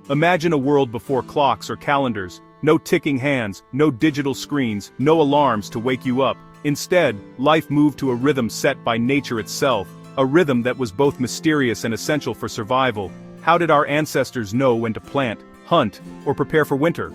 Imagine a world before clocks or calendars, no ticking hands, no digital screens, no alarms to wake you up. Instead, life moved to a rhythm set by nature itself, a rhythm that was both mysterious and essential for survival. How did our ancestors know when to plant, hunt, or prepare for winter?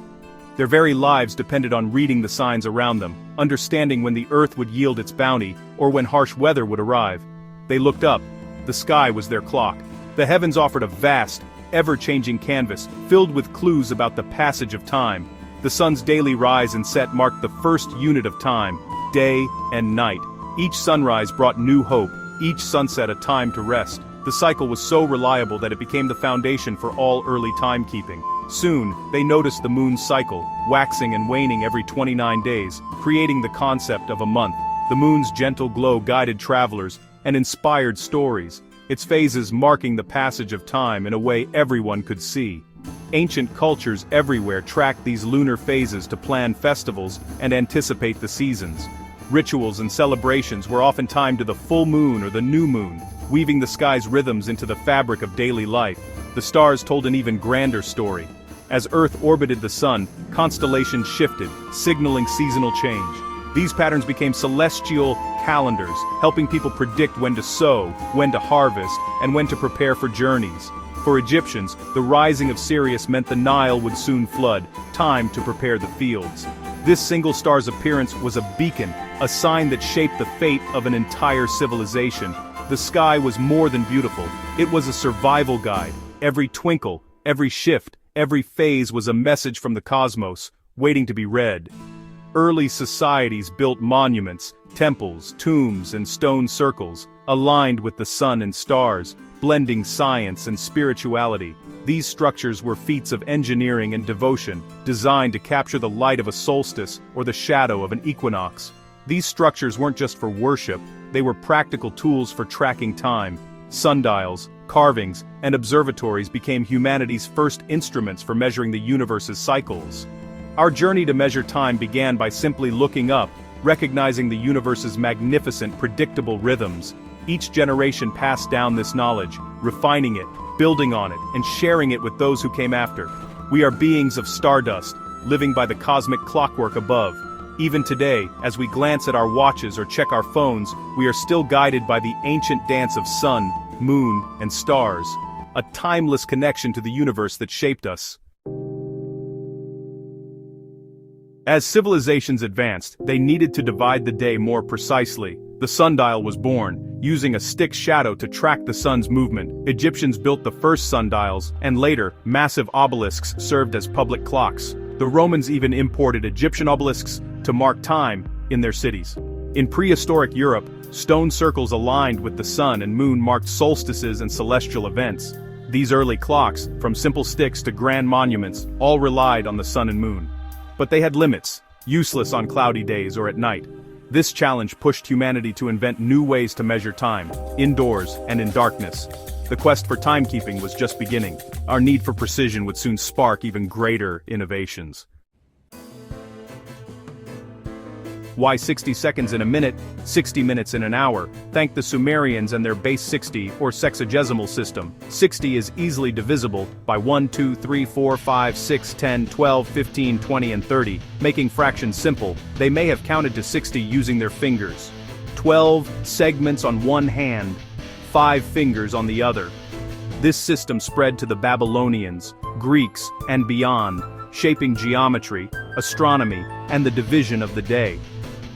Their very lives depended on reading the signs around them, understanding when the earth would yield its bounty, or when harsh weather would arrive. They looked up. The sky was their clock. The heavens offered a vast, ever-changing canvas, filled with clues about the passage of time. The sun's daily rise and set marked the first unit of time, day and night. Each sunrise brought new hope, each sunset a time to rest. The cycle was so reliable that it became the foundation for all early timekeeping. Soon, they noticed the moon's cycle, waxing and waning every 29 days, creating the concept of a month. The moon's gentle glow guided travelers and inspired stories, its phases marking the passage of time in a way everyone could see. Ancient cultures everywhere tracked these lunar phases to plan festivals and anticipate the seasons. Rituals and celebrations were often timed to the full moon or the new moon, weaving the sky's rhythms into the fabric of daily life. The stars told an even grander story. As Earth orbited the sun, constellations shifted, signaling seasonal change. These patterns became celestial calendars, helping people predict when to sow, when to harvest, and when to prepare for journeys. For Egyptians, the rising of Sirius meant the Nile would soon flood, time to prepare the fields. This single star's appearance was a beacon, a sign that shaped the fate of an entire civilization. The sky was more than beautiful, it was a survival guide. Every twinkle, every shift, every phase was a message from the cosmos, waiting to be read. Early societies built monuments, temples, tombs, and stone circles, aligned with the sun and stars, blending science and spirituality. These structures were feats of engineering and devotion, designed to capture the light of a solstice or the shadow of an equinox. These structures weren't just for worship, they were practical tools for tracking time. Sundials, carvings, and observatories became humanity's first instruments for measuring the universe's cycles. Our journey to measure time began by simply looking up, recognizing the universe's magnificent, predictable rhythms. Each generation passed down this knowledge, refining it, building on it, and sharing it with those who came after. We are beings of stardust, living by the cosmic clockwork above. Even today, as we glance at our watches or check our phones, we are still guided by the ancient dance of sun, moon, and stars, a timeless connection to the universe that shaped us. As civilizations advanced, they needed to divide the day more precisely. The sundial was born, using a stick's shadow to track the sun's movement. Egyptians built the first sundials, and later, massive obelisks served as public clocks. The Romans even imported Egyptian obelisks to mark time in their cities. In prehistoric Europe, stone circles aligned with the sun and moon marked solstices and celestial events. These early clocks, from simple sticks to grand monuments, all relied on the sun and moon. But they had limits, useless on cloudy days or at night. This challenge pushed humanity to invent new ways to measure time, indoors and in darkness. The quest for timekeeping was just beginning. Our need for precision would soon spark even greater innovations. Why 60 seconds in a minute, 60 minutes in an hour? Thank the Sumerians and their base 60 or sexagesimal system. 60 is easily divisible by 1, 2, 3, 4, 5, 6, 10, 12, 15, 20, and 30, making fractions simple. They may have counted to 60 using their fingers. 12 segments on one hand, 5 fingers on the other. This system spread to the Babylonians, Greeks, and beyond, shaping geometry, astronomy, and the division of the day.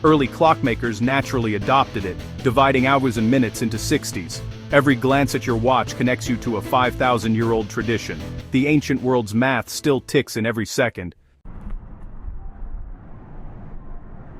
Early clockmakers naturally adopted it, dividing hours and minutes into 60s. Every glance at your watch connects you to a 5,000-year-old tradition. The ancient world's math still ticks in every second.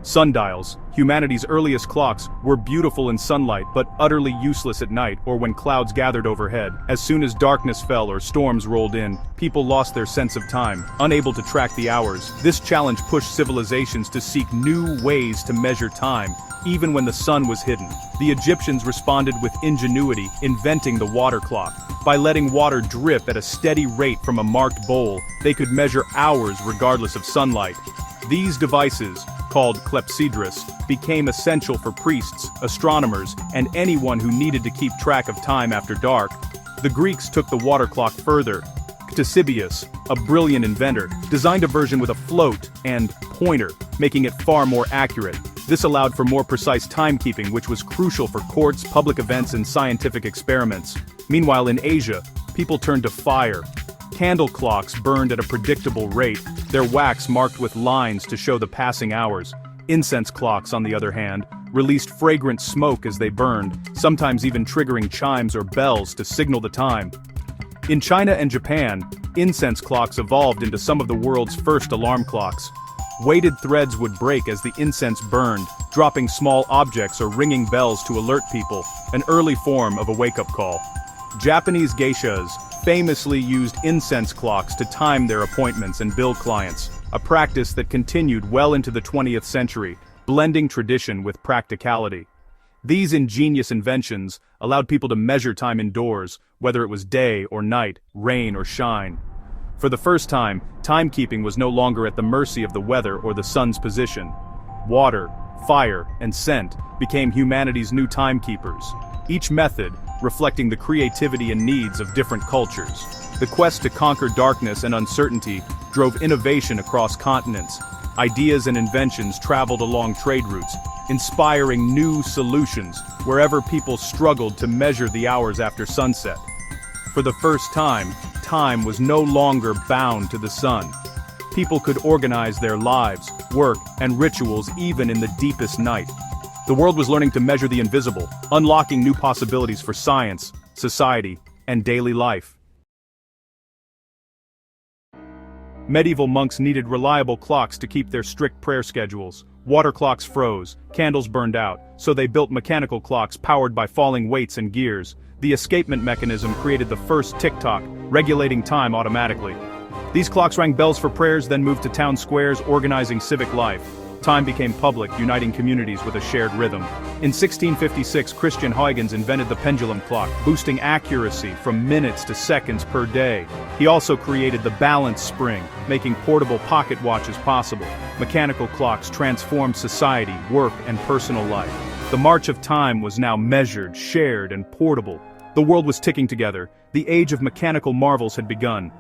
Sundials, humanity's earliest clocks, were beautiful in sunlight but utterly useless at night or when clouds gathered overhead. As soon as darkness fell or storms rolled in, people lost their sense of time, unable to track the hours. This challenge pushed civilizations to seek new ways to measure time, even when the sun was hidden. The Egyptians responded with ingenuity, inventing the water clock. By letting water drip at a steady rate from a marked bowl, they could measure hours regardless of sunlight. These devices, called clepsydras, became essential for priests, astronomers, and anyone who needed to keep track of time after dark. The Greeks took the water clock further, Ctesibius, a brilliant inventor, designed a version with a float and pointer, making it far more accurate. This allowed for more precise timekeeping, which was crucial for courts, public events, and scientific experiments. Meanwhile, in Asia, people turned to fire. Candle clocks burned at a predictable rate, their wax marked with lines to show the passing hours. Incense clocks, on the other hand, released fragrant smoke as they burned, sometimes even triggering chimes or bells to signal the time. In China and Japan, incense clocks evolved into some of the world's first alarm clocks. Weighted threads would break as the incense burned, dropping small objects or ringing bells to alert people, an early form of a wake-up call. Japanese geishas famously used incense clocks to time their appointments and bill clients, a practice that continued well into the 20th century, blending tradition with practicality. These ingenious inventions allowed people to measure time indoors, whether it was day or night, rain or shine. For the first time, timekeeping was no longer at the mercy of the weather or the sun's position. Water, fire, and scent became humanity's new timekeepers, each method reflecting the creativity and needs of different cultures. The quest to conquer darkness and uncertainty drove innovation across continents. Ideas and inventions traveled along trade routes, inspiring new solutions wherever people struggled to measure the hours after sunset. For the first time, time was no longer bound to the sun. People could organize their lives, work, and rituals even in the deepest night. The world was learning to measure the invisible, unlocking new possibilities for science, society, and daily life. Medieval monks needed reliable clocks to keep their strict prayer schedules. Water clocks froze, candles burned out, so they built mechanical clocks powered by falling weights and gears. The escapement mechanism created the first tick-tock, regulating time automatically. These clocks rang bells for prayers, then moved to town squares, organizing civic life. Time became public, uniting communities with a shared rhythm. In 1656, Christian Huygens invented the pendulum clock, boosting accuracy from minutes to seconds per day. He also created the balance spring, making portable pocket watches possible. Mechanical clocks transformed society, work, and personal life. The march of time was now measured, shared, and portable. The world was ticking together. The age of mechanical marvels had begun.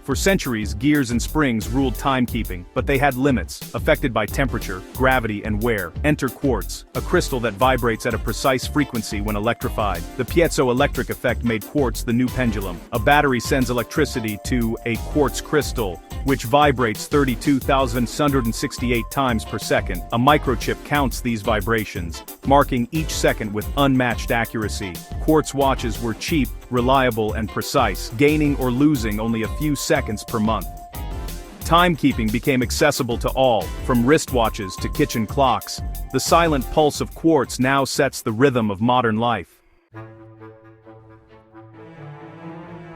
For centuries, gears and springs ruled timekeeping, but they had limits, affected by temperature, gravity, and wear. Enter quartz, a crystal that vibrates at a precise frequency when electrified. The piezoelectric effect made quartz the new pendulum. A battery sends electricity to a quartz crystal, which vibrates 32,668 times per second. A microchip counts these vibrations, marking each second with unmatched accuracy. Quartz watches were cheap, reliable, and precise, gaining or losing only a few seconds per month. Timekeeping became accessible to all, from wristwatches to kitchen clocks. The silent pulse of quartz now sets the rhythm of modern life.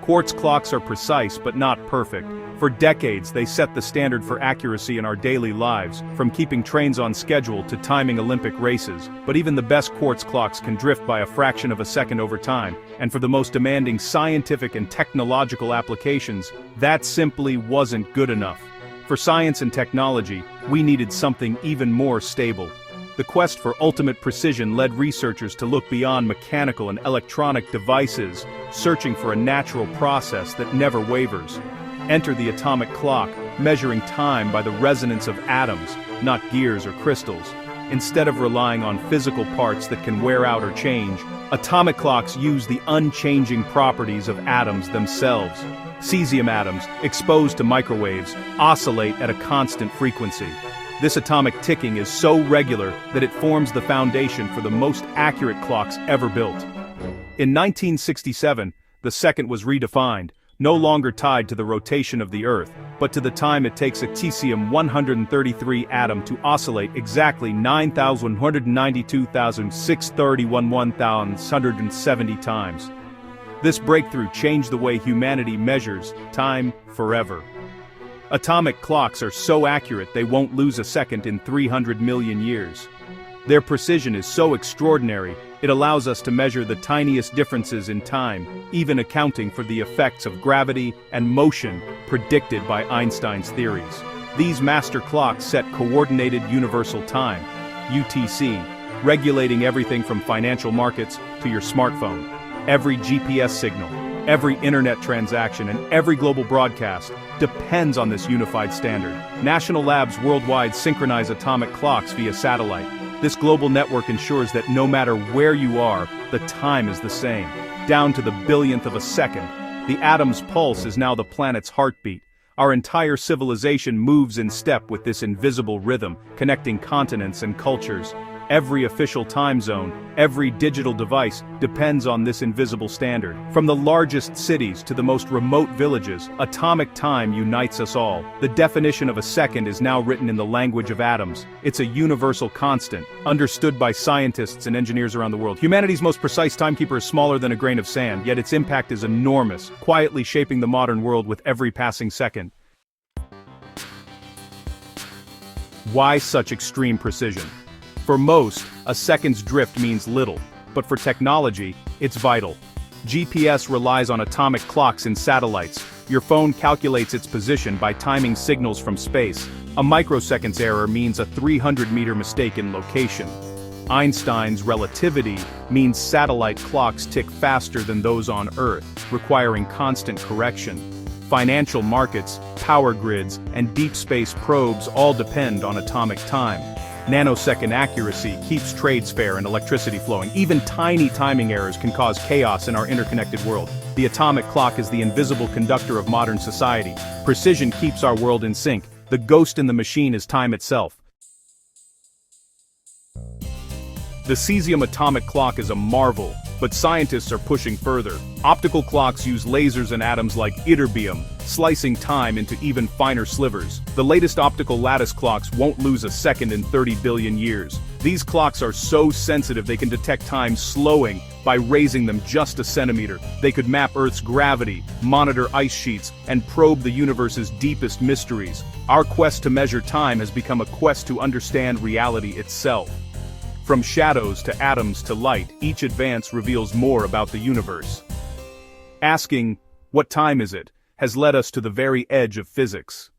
Quartz clocks are precise but not perfect. For decades, they set the standard for accuracy in our daily lives, from keeping trains on schedule to timing Olympic races. But even the best quartz clocks can drift by a fraction of a second over time, and for the most demanding scientific and technological applications, that simply wasn't good enough. For science and technology, we needed something even more stable. The quest for ultimate precision led researchers to look beyond mechanical and electronic devices, searching for a natural process that never wavers. Enter the atomic clock, measuring time by the resonance of atoms, not gears or crystals. Instead of relying on physical parts that can wear out or change, atomic clocks use the unchanging properties of atoms themselves. Cesium atoms, exposed to microwaves, oscillate at a constant frequency. This atomic ticking is so regular that it forms the foundation for the most accurate clocks ever built. In 1967, the second was redefined, no longer tied to the rotation of the Earth, but to the time it takes a cesium-133 atom to oscillate exactly 9,192,631,170 times. This breakthrough changed the way humanity measures time forever. Atomic clocks are so accurate they won't lose a second in 300 million years. Their precision is so extraordinary, it allows us to measure the tiniest differences in time, even accounting for the effects of gravity and motion predicted by Einstein's theories. These master clocks set Coordinated Universal Time, UTC, regulating everything from financial markets to your smartphone. Every GPS signal, every internet transaction, and every global broadcast depends on this unified standard. National labs worldwide synchronize atomic clocks via satellite. This global network ensures that no matter where you are, the time is the same, down to the billionth of a second. The atom's pulse is now the planet's heartbeat. Our entire civilization moves in step with this invisible rhythm, connecting continents and cultures. Every official time zone, every digital device depends on this invisible standard. From the largest cities to the most remote villages, atomic time unites us all. The definition of a second is now written in the language of atoms. It's a universal constant, understood by scientists and engineers around the world. Humanity's most precise timekeeper is smaller than a grain of sand, yet its impact is enormous, quietly shaping the modern world with every passing second. Why such extreme precision? For most, a second's drift means little, but for technology, it's vital. GPS relies on atomic clocks in satellites. Your phone calculates its position by timing signals from space. A microsecond's error means a 300-meter mistake in location. Einstein's relativity means satellite clocks tick faster than those on Earth, requiring constant correction. Financial markets, power grids, and deep space probes all depend on atomic time. Nanosecond accuracy keeps trades fair and electricity flowing. Even tiny timing errors can cause chaos in our interconnected world. The atomic clock is the invisible conductor of modern society. Precision keeps our world in sync. The ghost in the machine is time itself. The cesium atomic clock is a marvel, but scientists are pushing further. Optical clocks use lasers and atoms like ytterbium, slicing time into even finer slivers. The latest optical lattice clocks won't lose a second in 30 billion years. These clocks are so sensitive they can detect time slowing by raising them just a centimeter. They could map Earth's gravity, monitor ice sheets, and probe the universe's deepest mysteries. Our quest to measure time has become a quest to understand reality itself. From shadows to atoms to light, each advance reveals more about the universe. Asking, "What time is it?" has led us to the very edge of physics.